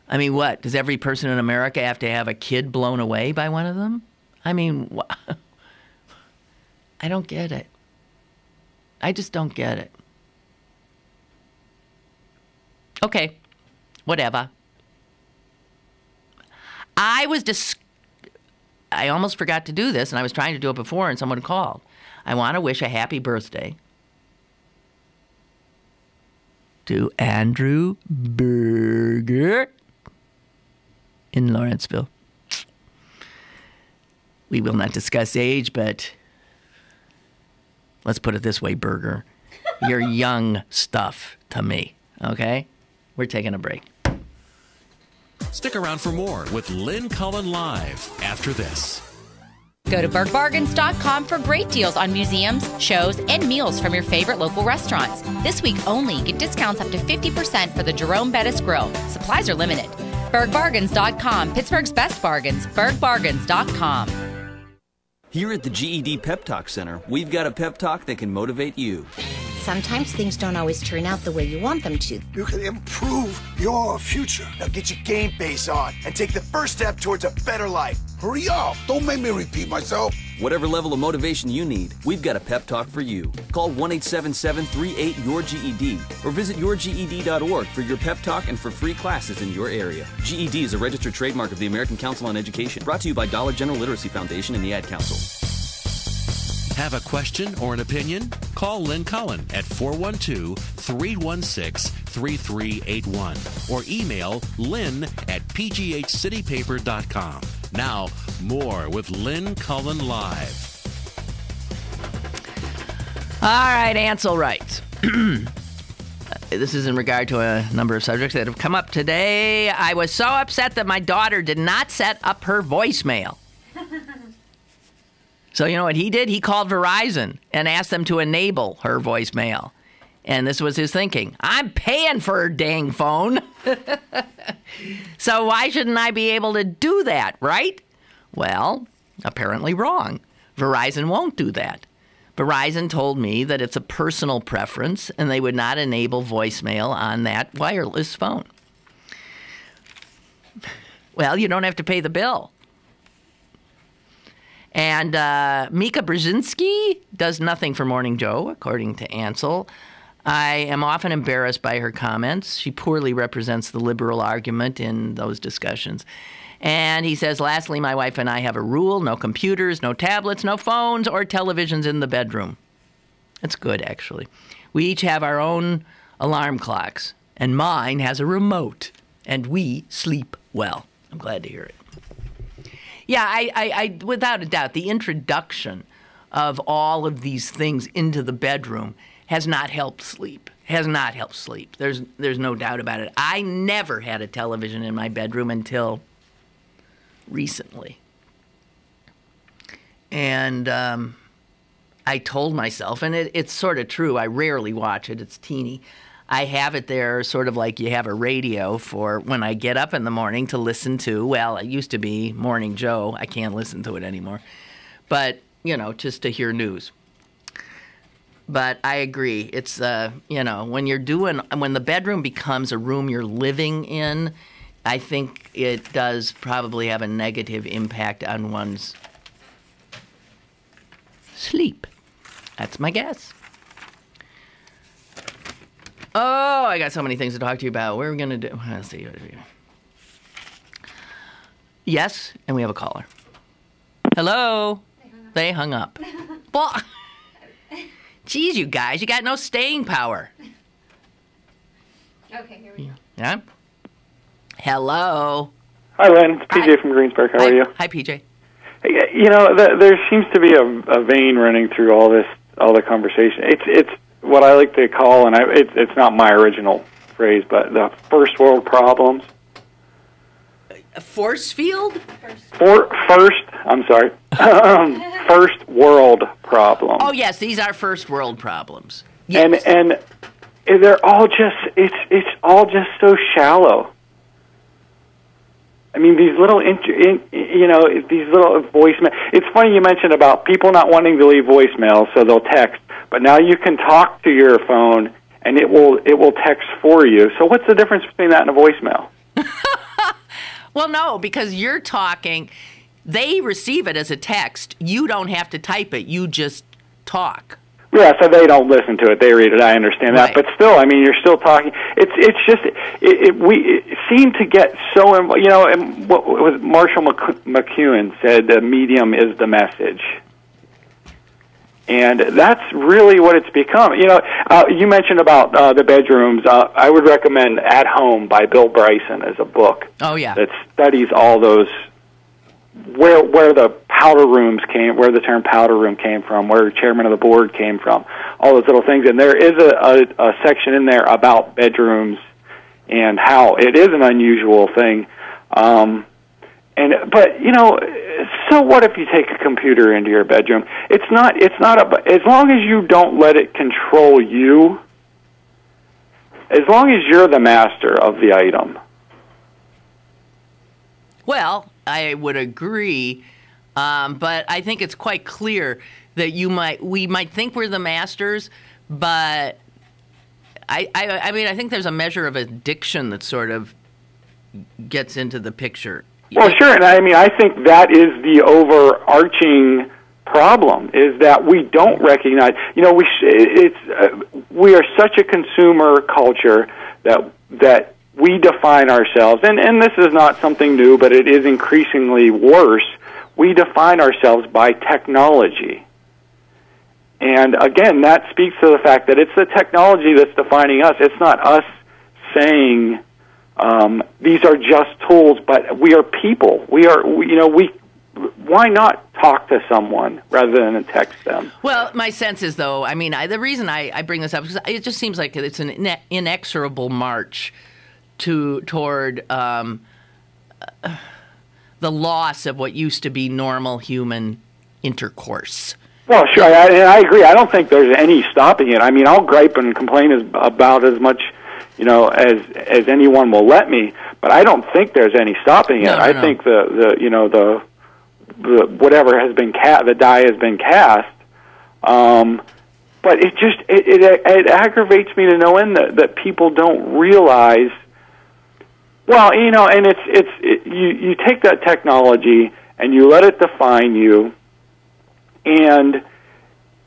I mean, what? Does every person in America have to have a kid blown away by one of them? I mean, I don't get it. I just don't get it. Okay, whatever. I almost forgot to do this, and I was trying to do it before, and someone called. I want to wish a happy birthday to Andrew Berger in Lawrenceville. We will not discuss age, but let's put it this way, Berger. You're young stuff to me, okay? We're taking a break. Stick around for more with Lynn Cullen Live after this. Go to bergbargains.com for great deals on museums, shows, and meals from your favorite local restaurants. This week only, get discounts up to 50% for the Jerome Bettis Grill. Supplies are limited. bergbargains.com, Pittsburgh's best bargains. bergbargains.com. Here at the GED Pep Talk Center, we've got a pep talk that can motivate you. Sometimes things don't always turn out the way you want them to. You can improve your future. Now get your game face on and take the first step towards a better life. Hurry up. Don't make me repeat myself. Whatever level of motivation you need, we've got a pep talk for you. Call 1-877-38-YOUR-GED or visit yourged.org for your pep talk and for free classes in your area. GED is a registered trademark of the American Council on Education. Brought to you by Dollar General Literacy Foundation and the Ad Council. Have a question or an opinion? Call Lynn Cullen at 412-316-3381 or email lynn@pghcitypaper.com. Now, more with Lynn Cullen Live. All right, Ansel writes. This is in regard to a number of subjects that have come up today. I was so upset that my daughter did not set up her voicemail. So you know what he did? He called Verizon and asked them to enable her voicemail. And this was his thinking. I'm paying for her dang phone. So why shouldn't I be able to do that, right? Well, apparently wrong. Verizon won't do that. Verizon told me that it's a personal preference and they would not enable voicemail on that wireless phone. Well, you don't have to pay the bill. And Mika Brzezinski does nothing for Morning Joe, according to Ansel. I am often embarrassed by her comments. She poorly represents the liberal argument in those discussions. And he says, lastly, my wife and I have a rule: no computers, no tablets, no phones, or televisions in the bedroom. That's good, actually. We each have our own alarm clocks, and mine has a remote, and we sleep well. I'm glad to hear it. Yeah, I without a doubt, the introduction of all of these things into the bedroom has not helped sleep. Has not helped sleep. There's no doubt about it. I never had a television in my bedroom until recently. And I told myself, and it's sort of true, I rarely watch it. It's teeny. I have it there sort of like you have a radio for when I get up in the morning to listen to. Well, it used to be Morning Joe. I can't listen to it anymore. But, you know, just to hear news. But I agree. It's, you know, when the bedroom becomes a room you're living in, I think it does probably have a negative impact on one's sleep. That's my guess. Oh, I got so many things to talk to you about. What are we going to do? Let's see. Yes, and we have a caller. Hello? they hung up. Well, geez, you guys, you got no staying power. Okay, here we go. Yeah. Hello. Hi, Lynn. It's PJ from Greensburg. How are you? Hi, PJ. Hey, there seems to be a vein running through all the conversation. It's what I like to call, and it's not my original phrase, but the first world problems. A force field? First world problems. Oh, yes, these are first world problems. Yes. And they're all just it's all just so shallow. I mean, these little these little voicemail. It's funny you mentioned about people not wanting to leave voicemail, so they'll text. But now you can talk to your phone, and it will text for you. So what's the difference between that and a voicemail? Well, no, because you're talking. They receive it as a text. You don't have to type it. You just talk. Yeah, so they don't listen to it. They read it. I understand that. But still, I mean, you're still talking. It's just, we seem to get so, and what was Marshall McLuhan said, the medium is the message. And that's really what it's become. You mentioned about the bedrooms. I would recommend At Home by Bill Bryson as a book. Oh, yeah. That studies all those, where the powder rooms came, where the term powder room came from, where chairman of the board came from, all those little things. And there is a section in there about bedrooms and how it is an unusual thing. But so what if you take a computer into your bedroom? It's not as long as you don't let it control you, as long as you're the master of the item. Well, I would agree, but I think it's quite clear that we might think we're the masters, but I mean, I think there's a measure of addiction that sort of gets into the picture. Well, sure, and I mean, I think that is the overarching problem, is that we don't recognize, we are such a consumer culture that we define ourselves, and this is not something new, but it is increasingly worse. We define ourselves by technology. And again, that speaks to the fact that it's the technology that's defining us. It's not us saying these are just tools, but we are people. Why not talk to someone rather than text them? Well, my sense is, though, I mean, the reason I bring this up is because it just seems like it's an inexorable march toward the loss of what used to be normal human intercourse. Well, sure, I agree. I don't think there's any stopping it. I mean, I'll gripe and complain about as much, as anyone will let me, but I don't think there's any stopping it. I think the whatever has been the die has been cast. But it aggravates me to no end that people don't realize. Well, and you take that technology and you let it define you, and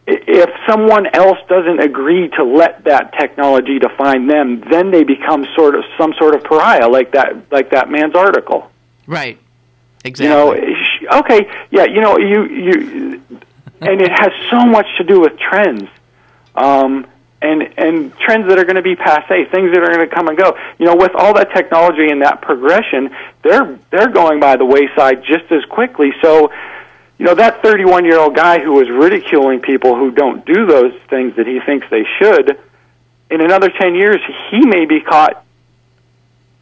if someone else doesn't agree to let that technology define them, then they become some sort of pariah, like that man's article. Right. Exactly. Okay. Yeah. You and it has so much to do with trends. And trends that are going to be passé, things that are going to come and go. With all that technology and that progression, they're going by the wayside just as quickly. So, that 31-year-old guy who was ridiculing people who don't do those things that he thinks they should, in another 10 years, he may be caught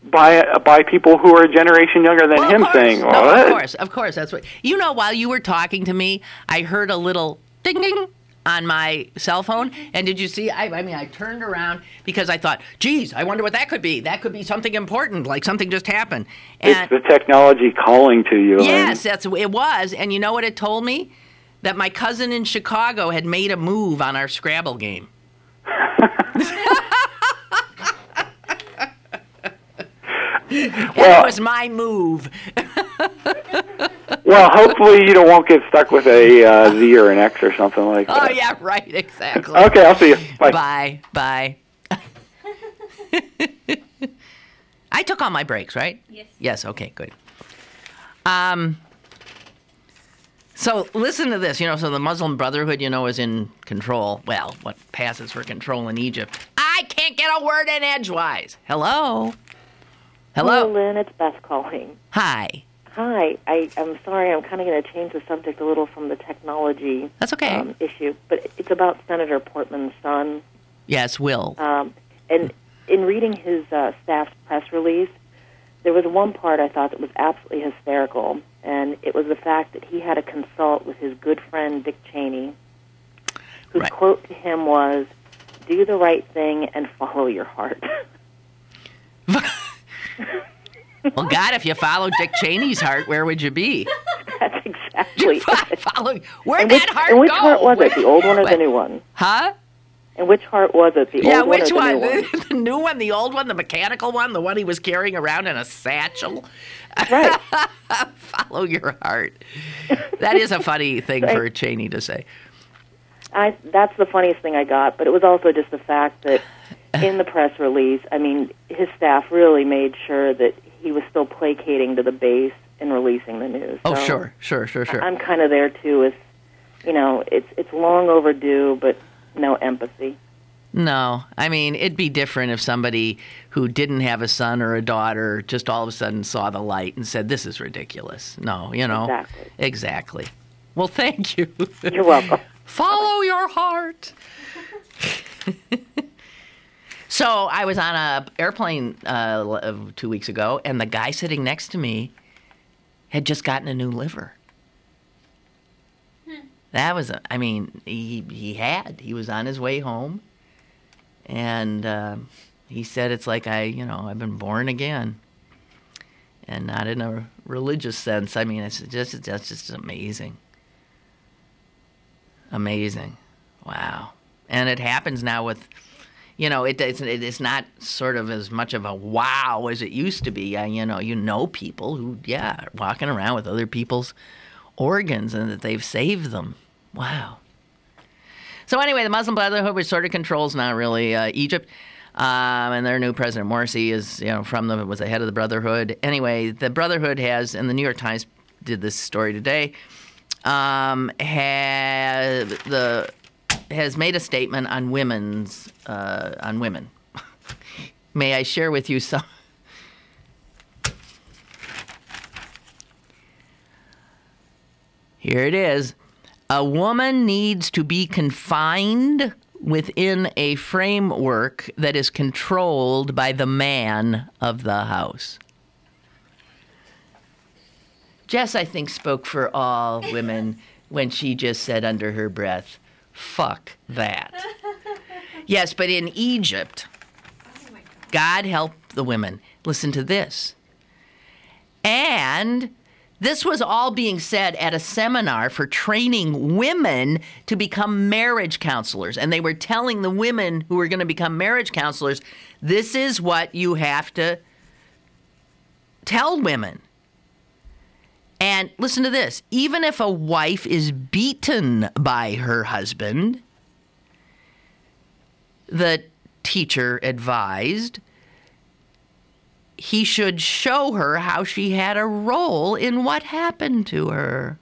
by people who are a generation younger than him saying, "What?" No, of course, that's what. While you were talking to me, I heard a little ding ding on my cell phone, and did you see? I turned around because I thought, "Geez, I wonder what that could be. That could be something important, like something just happened." And it's the technology calling to you. Yes, it was. And you know what it told me? That my cousin in Chicago had made a move on our Scrabble game. Well, it was my move. Well, hopefully you won't get stuck with a Z or an X or something like that. Oh, yeah, right, exactly. Okay, I'll see you. Bye. Bye. I took all my breaks, right? Yes. Yes, okay, good. So listen to this. So the Muslim Brotherhood, is in control. Well, what passes for control in Egypt? I can't get a word in edgewise. Hello? Hello, Lynn. It's Beth calling. Hi. Hi. I'm sorry. I'm kind of going to change the subject a little from the technology That's okay. Issue, but it's about Senator Portman's son. Yes, Will. And in reading his staff's press release, there was one part I thought that was absolutely hysterical, and it was the fact that he had to consult with his good friend Dick Cheney, whose quote to him was, "Do the right thing and follow your heart." Well, God, if you followed Dick Cheney's heart, where would you be? That's exactly it. Where'd that heart go? And which heart was it, the old one or the new one? Huh? And which heart was it, the old one or which the one? new one? The new one, the old one, the mechanical one, the one he was carrying around in a satchel? Right. Follow your heart. That is a funny thing for Cheney to say. That's the funniest thing I got, but it was also just the fact that in the press release, his staff really made sure that he was still placating to the base in releasing the news. Oh, so sure. I'm kind of there, too. It's long overdue, but no empathy. No. It'd be different if somebody who didn't have a son or a daughter just all of a sudden saw the light and said, this is ridiculous. No, Exactly. Well, thank you. You're welcome. Follow your heart. So I was on an airplane 2 weeks ago, and the guy sitting next to me had just gotten a new liver. That was, he was on his way home, and he said it's like I've been born again, and not in a religious sense. That's just amazing. Amazing. Wow. And it happens now with, it's not sort of as much of a wow as it used to be. People who, are walking around with other people's organs and that they've saved them. Wow. So anyway, the Muslim Brotherhood, which sort of controls now really Egypt, and their new president Morsi is, was the head of the Brotherhood. Anyway, the Brotherhood has, and the New York Times did this story today, has made a statement on women. May I share with you some? Here it is. A woman needs to be confined within a framework that is controlled by the man of the house. Jess, I think, spoke for all women when she just said under her breath, fuck that. Yes, but in Egypt, God help the women. Listen to this. And this was all being said at a seminar for training women to become marriage counselors. And they were telling the women who were going to become marriage counselors, this is what you have to tell women. And listen to this. Even if a wife is beaten by her husband, the teacher advised, he should show her how she had a role in what happened to her.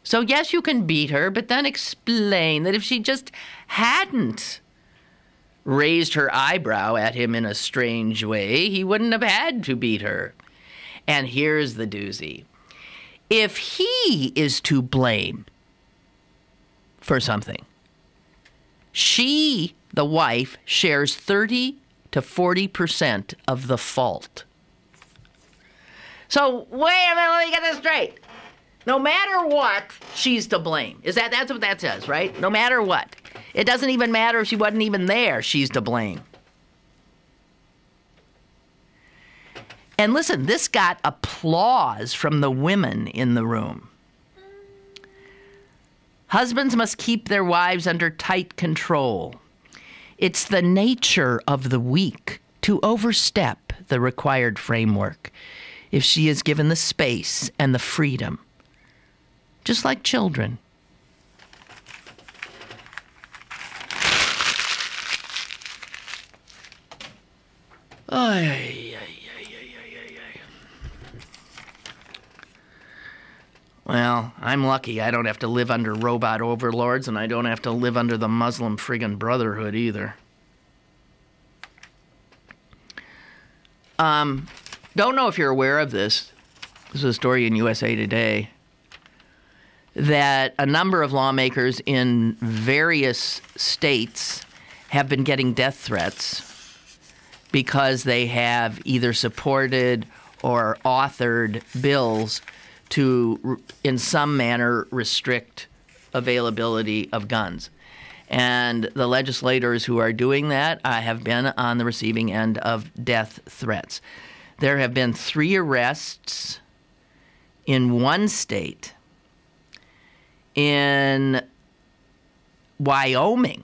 So yes, you can beat her, but then explain that if she just hadn't raised her eyebrow at him in a strange way, he wouldn't have had to beat her. And here's the doozy. If he is to blame for something, she, the wife, shares 30 to 40% of the fault. So, wait a minute, let me get this straight. No matter what, she's to blame. That's what that says, right? No matter what. It doesn't even matter if she wasn't even there, she's to blame. And listen, this got applause from the women in the room. Husbands must keep their wives under tight control. It's the nature of the weak to overstep the required framework if she is given the space and the freedom, just like children. Well, I'm lucky. I don't have to live under robot overlords, and I don't have to live under the Muslim friggin' Brotherhood either. Don't know if you're aware of this. This is a story in USA Today that a number of lawmakers in various states have been getting death threats because they have either supported or authored bills to, in some manner, restrict availability of guns. And the legislators who are doing that have been on the receiving end of death threats. There have been 3 arrests in one state. In Wyoming,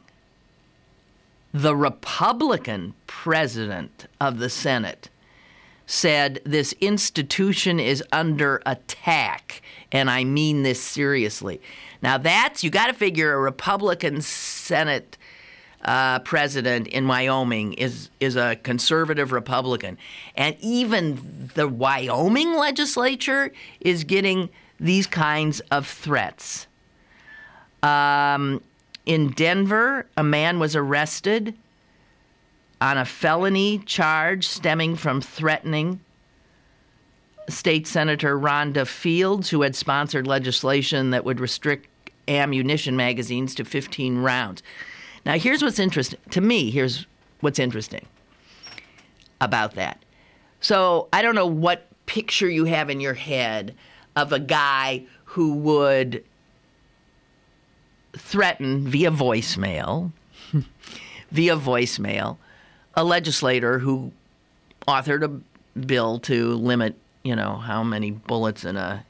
the Republican president of the Senate said this institution is under attack, and I mean this seriously. Now you got to figure a Republican Senate president in Wyoming is a conservative Republican. And even the Wyoming legislature is getting these kinds of threats. In Denver, a man was arrested on a felony charge stemming from threatening State Senator Rhonda Fields, who had sponsored legislation that would restrict ammunition magazines to 15 rounds. Now, here's what's interesting. To me, here's what's interesting about that. So I don't know what picture you have in your head of a guy who would threaten via voicemail, a legislator who authored a bill to limit, how many bullets how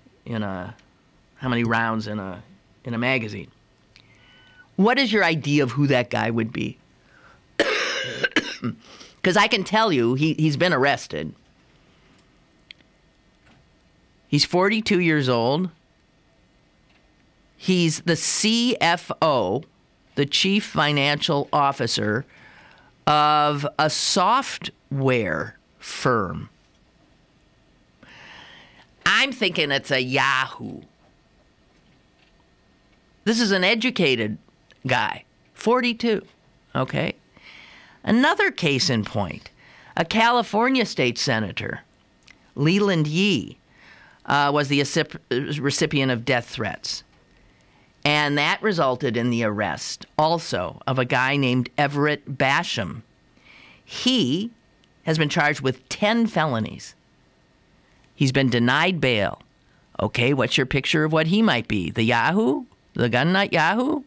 many rounds in a magazine. What is your idea of who that guy would be? Because I can tell you, he's been arrested. He's 42 years old. He's the CFO, the Chief Financial Officer of a software firm. I'm thinking it's a Yahoo. This is an educated guy, 42, okay? Another case in point, a California state senator, Leland Yee, was the recipient of death threats. And that resulted in the arrest also of a guy named Everett Basham. He has been charged with 10 felonies. He's been denied bail. Okay, what's your picture of what he might be? The Yahoo? The gun nut Yahoo?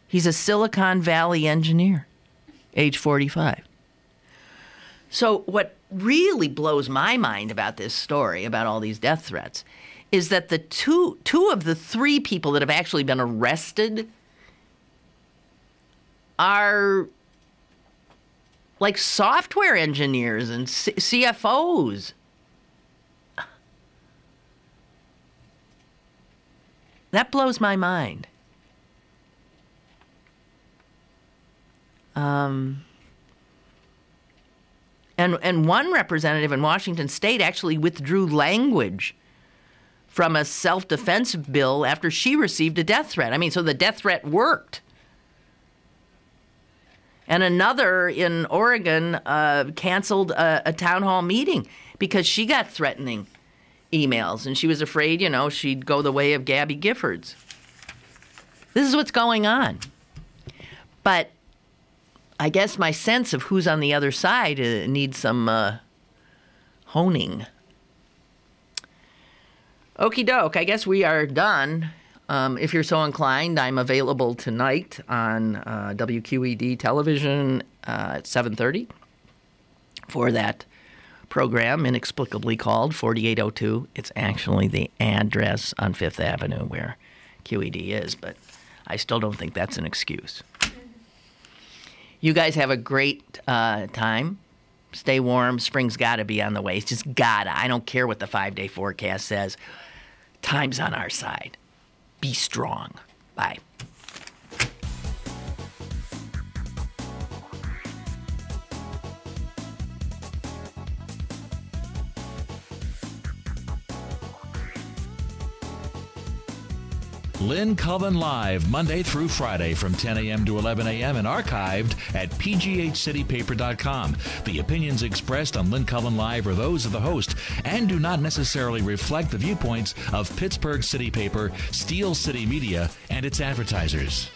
He's a Silicon Valley engineer, age 45. So what really blows my mind about this story, about all these death threats, is that the two of the 3 people that have actually been arrested are like software engineers and CFOs. That blows my mind. And one representative in Washington State actually withdrew language from a self-defense bill after she received a death threat. I mean, so the death threat worked. And another in Oregon canceled a town hall meeting because she got threatening emails, and she was afraid, she'd go the way of Gabby Giffords. This is what's going on. But I guess my sense of who's on the other side needs some honing. Okie doke, I guess we are done. If you're so inclined, I'm available tonight on WQED television at 7:30 for that program inexplicably called 4802. It's actually the address on 5th Avenue where QED is, but I still don't think that's an excuse. You guys have a great time. Stay warm. Spring's got to be on the way. It's just gotta. I don't care what the 5-day forecast says. Time's on our side. Be strong. Bye. Lynn Cullen Live, Monday through Friday from 10 a.m. to 11 a.m. and archived at pghcitypaper.com. The opinions expressed on Lynn Cullen Live are those of the host and do not necessarily reflect the viewpoints of Pittsburgh City Paper, Steel City Media, and its advertisers.